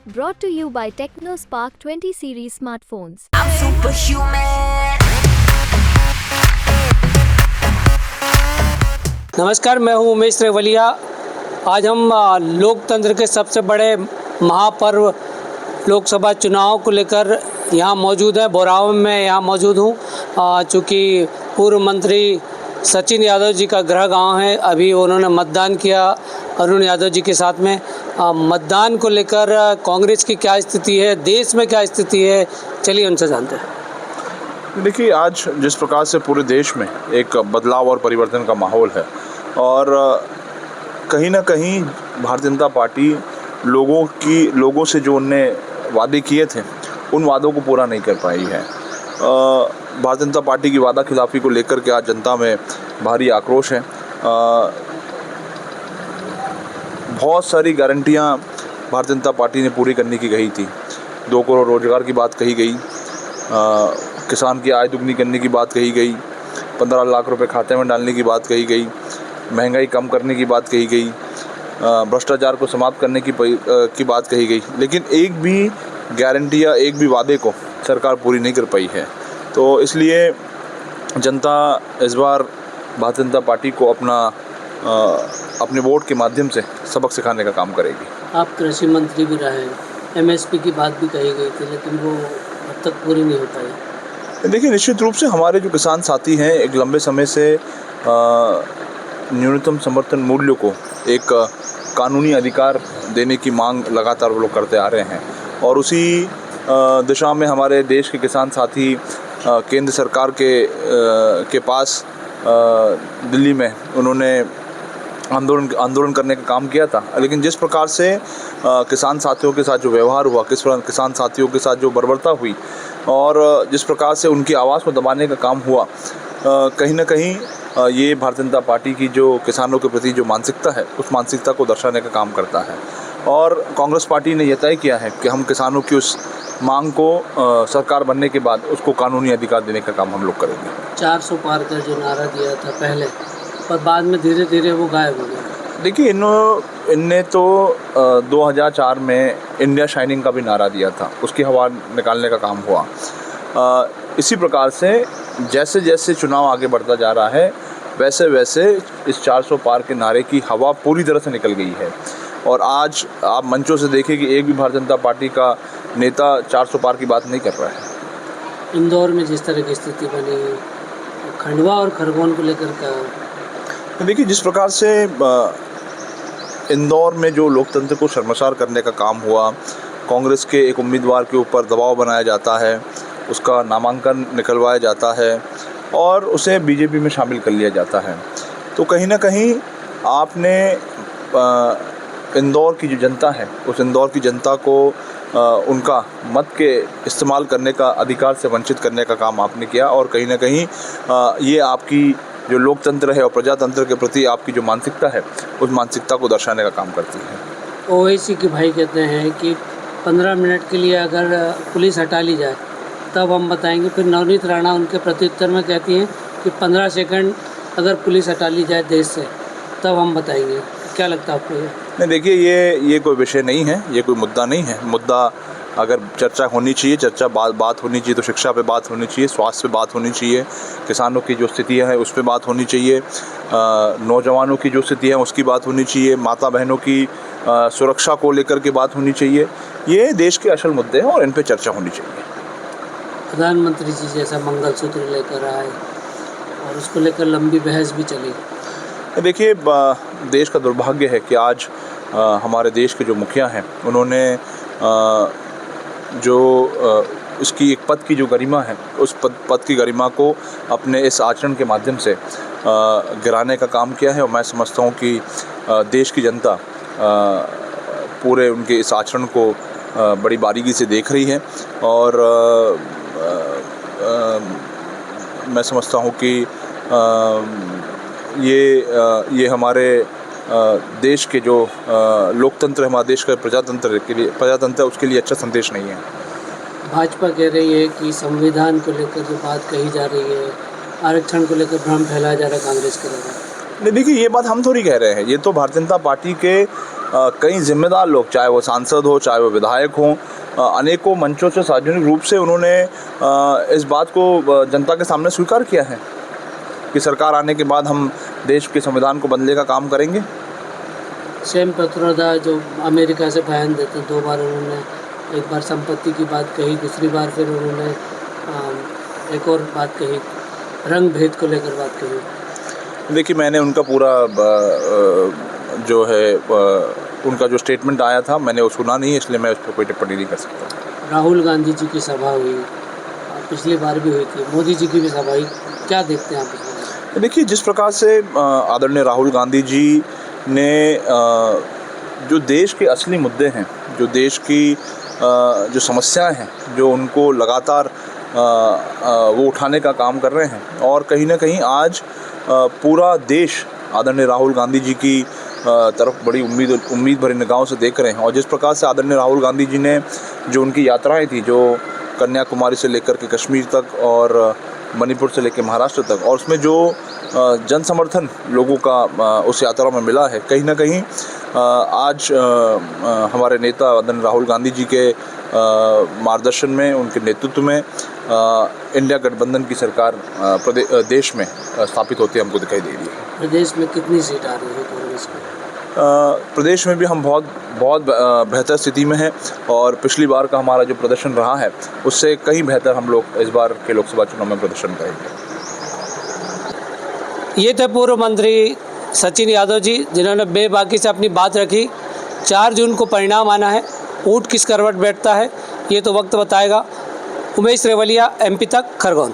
Brought to you by TechnoSpark 20 series smartphones. I'm superhuman. नमस्कार, मैं हूं उमेश रेवलिया। आज हम लोकतंत्र के सबसे बड़े महापर्व लोकसभा चुनाव को लेकर यहाँ मौजूद है। बोराव में यहाँ मौजूद हूँ चूँकि पूर्व मंत्री सचिन यादव जी का गृह गांव है। अभी उन्होंने मतदान किया अरुण यादव जी के साथ में। मतदान को लेकर कांग्रेस की क्या स्थिति है, देश में क्या स्थिति है, चलिए उनसे जानते हैं। देखिए, आज जिस प्रकार से पूरे देश में एक बदलाव और परिवर्तन का माहौल है और कहीं ना कहीं भारतीय जनता पार्टी लोगों से जो उनने वादे किए थे उन वादों को पूरा नहीं कर पाई है। भारतीय जनता पार्टी की वादा खिलाफ़ी को लेकर के आज जनता में भारी आक्रोश है। बहुत सारी गारंटियां भारतीय जनता पार्टी ने पूरी करने की कही थी। 2 करोड़ रोजगार की बात कही गई, किसान की आय दुगनी करने की बात कही गई, 15 लाख रुपए खाते में डालने की बात कही गई, महंगाई कम करने की बात कही गई, भ्रष्टाचार को समाप्त करने की बात कही गई। लेकिन एक भी गारंटी या एक भी वादे को सरकार पूरी नहीं कर पाई है। तो इसलिए जनता इस बार भारतीय जनता पार्टी को अपने वोट के माध्यम से सबक सिखाने का काम करेगी। आप कृषि मंत्री भी रहे, एमएसपी की बात भी कही गई थी, लेकिन वो अब तक पूरी नहीं हो पाई। देखिए, निश्चित रूप से हमारे जो किसान साथी हैं एक लंबे समय से न्यूनतम समर्थन मूल्य को एक कानूनी अधिकार देने की मांग लगातार वो लोग करते आ रहे हैं और उसी दिशा में हमारे देश के किसान साथी केंद्र सरकार के पास दिल्ली में उन्होंने आंदोलन करने का काम किया था। लेकिन जिस प्रकार से किसान साथियों के साथ जो व्यवहार हुआ, किसान साथियों के साथ जो बर्बरता हुई और जिस प्रकार से उनकी आवाज़ को दबाने का काम हुआ, कहीं ना कहीं ये भारतीय जनता पार्टी की जो किसानों के प्रति जो मानसिकता है उस मानसिकता को दर्शाने का काम करता है। और कांग्रेस पार्टी ने यह तय किया है कि हम किसानों की उस मांग को सरकार बनने के बाद उसको कानूनी अधिकार देने का काम हम लोग करेंगे। 400 पार का जो नारा दिया था पहले, पर बाद में धीरे धीरे वो गायब हो गया। देखिए, इनने तो 2004 में इंडिया शाइनिंग का भी नारा दिया था, उसकी हवा निकालने का काम हुआ। इसी प्रकार से जैसे जैसे चुनाव आगे बढ़ता जा रहा है वैसे वैसे इस 400 पार के नारे की हवा पूरी तरह से निकल गई है। और आज आप मंचों से देखें कि एक भी भारतीय जनता पार्टी का नेता 400 पार की बात नहीं कर रहा है। इंदौर में जिस तरह की स्थिति बनी, खंडवा और खरगोन को लेकर का, देखिए, जिस प्रकार से इंदौर में जो लोकतंत्र को शर्मसार करने का काम हुआ, कांग्रेस के एक उम्मीदवार के ऊपर दबाव बनाया जाता है, उसका नामांकन निकलवाया जाता है और उसे बीजेपी में शामिल कर लिया जाता है। तो कहीं ना कहीं आपने इंदौर की जो जनता है उस इंदौर की जनता को उनका मत के इस्तेमाल करने का अधिकार से वंचित करने का काम आपने किया और कहीं ना कहीं ये आपकी जो लोकतंत्र है और प्रजातंत्र के प्रति आपकी जो मानसिकता है उस मानसिकता को दर्शाने का काम करती है। ओवैसी के भाई कहते हैं कि 15 मिनट के लिए अगर पुलिस हटा ली जाए तब हम बताएंगे। फिर नवनीत राणा उनके प्रत्युत्तर में कहती हैं कि 15 सेकंड अगर पुलिस हटा ली जाए देश से तब हम बताएंगे। क्या लगता है आपको? नहीं, देखिए, ये कोई विषय नहीं है, ये कोई मुद्दा नहीं है। मुद्दा अगर चर्चा होनी चाहिए, बात होनी चाहिए तो शिक्षा पे बात होनी चाहिए, स्वास्थ्य पे बात होनी चाहिए, किसानों की जो स्थितियाँ हैं उस पे बात होनी चाहिए, नौजवानों की जो स्थिति है उसकी बात होनी चाहिए, माता बहनों की सुरक्षा को लेकर के बात होनी चाहिए। ये देश के असल मुद्दे हैं और इन पे चर्चा होनी चाहिए। प्रधानमंत्री जी जैसा मंगलसूत्र लेकर आए और उसको लेकर लंबी बहस भी चली। देखिए, देश का दुर्भाग्य है कि आज हमारे देश के जो मुखिया हैं उन्होंने इसकी एक पद की जो गरिमा है उस पद की गरिमा को अपने इस आचरण के माध्यम से गिराने का काम किया है। और मैं समझता हूँ कि देश की जनता पूरे उनके इस आचरण को बड़ी बारीकी से देख रही है और मैं समझता हूँ कि ये हमारे देश के जो लोकतंत्र है, हमारे देश का प्रजातंत्र उसके लिए अच्छा संदेश नहीं है। भाजपा कह रही है कि संविधान को लेकर जो बात कही जा रही है, आरक्षण को लेकर भ्रम फैलाया जा रहा है कांग्रेस के द्वारा। नहीं, देखिए ये बात हम थोड़ी कह रहे हैं, ये तो भारतीय जनता पार्टी के कई जिम्मेदार लोग, चाहे वो सांसद हो, चाहे वो विधायक हों, अनेकों मंचों से सार्वजनिक रूप से उन्होंने इस बात को जनता के सामने स्वीकार किया है कि सरकार आने के बाद हम देश के संविधान को बदलने का काम करेंगे। सैम पित्रोदा जो अमेरिका से बयान देते हैं, 2 बार उन्होंने, एक बार संपत्ति की बात कही, दूसरी बार फिर उन्होंने एक और बात कही, रंग भेद को लेकर बात कही। देखिए मैंने उनका पूरा जो है उनका जो स्टेटमेंट आया था मैंने वो सुना नहीं, इसलिए मैं उस पर कोई टिप्पणी नहीं कर सकता। राहुल गांधी जी की सभा हुई, पिछली बार भी हुई थी, मोदी जी की भी सभा हुई, क्या देखते हैं आप इसमें? देखिए जिस प्रकार से आदरणीय राहुल गांधी जी ने जो देश के असली मुद्दे हैं, जो देश की जो समस्याएं हैं, जो उनको लगातार वो उठाने का काम कर रहे हैं, और कहीं ना कहीं आज पूरा देश आदरणीय राहुल गांधी जी की तरफ बड़ी उम्मीद भरी निगाहों से देख रहे हैं। और जिस प्रकार से आदरणीय राहुल गांधी जी ने जो उनकी यात्राएं थी, जो कन्याकुमारी से लेकर के कश्मीर तक और मणिपुर से लेकर महाराष्ट्र तक, और उसमें जो जन समर्थन लोगों का उस यात्रा में मिला है, कहीं ना कहीं आज हमारे नेता आदरणीय राहुल गांधी जी के मार्गदर्शन में, उनके नेतृत्व में इंडिया गठबंधन की सरकार देश में स्थापित होती हमको दिखाई दे रही है। प्रदेश में कितनी सीट आ रही है कांग्रेस को? प्रदेश में भी हम बहुत बेहतर स्थिति में हैं, और पिछली बार का हमारा जो प्रदर्शन रहा है उससे कहीं बेहतर हम लोग इस बार के लोकसभा चुनाव में प्रदर्शन करेंगे। ये थे पूर्व मंत्री सचिन यादव जी, जिन्होंने बेबाकी से अपनी बात रखी। 4 जून को परिणाम आना है, ऊँट किस करवट बैठता है ये तो वक्त बताएगा। उमेश रेवलिया, MP तक, खरगोन।